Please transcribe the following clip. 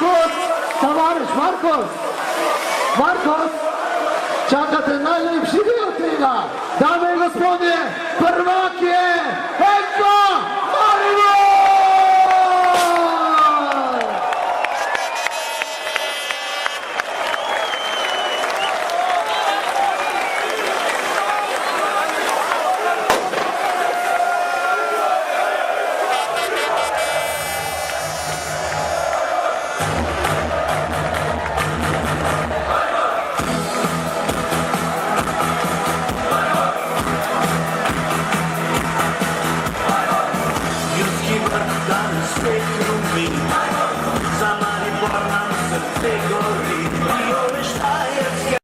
Markus, товариш Маркос, Маркос, čakate najljepši dio tega. Dame i gospodje, prvak je Enzo Marino! Straight through me.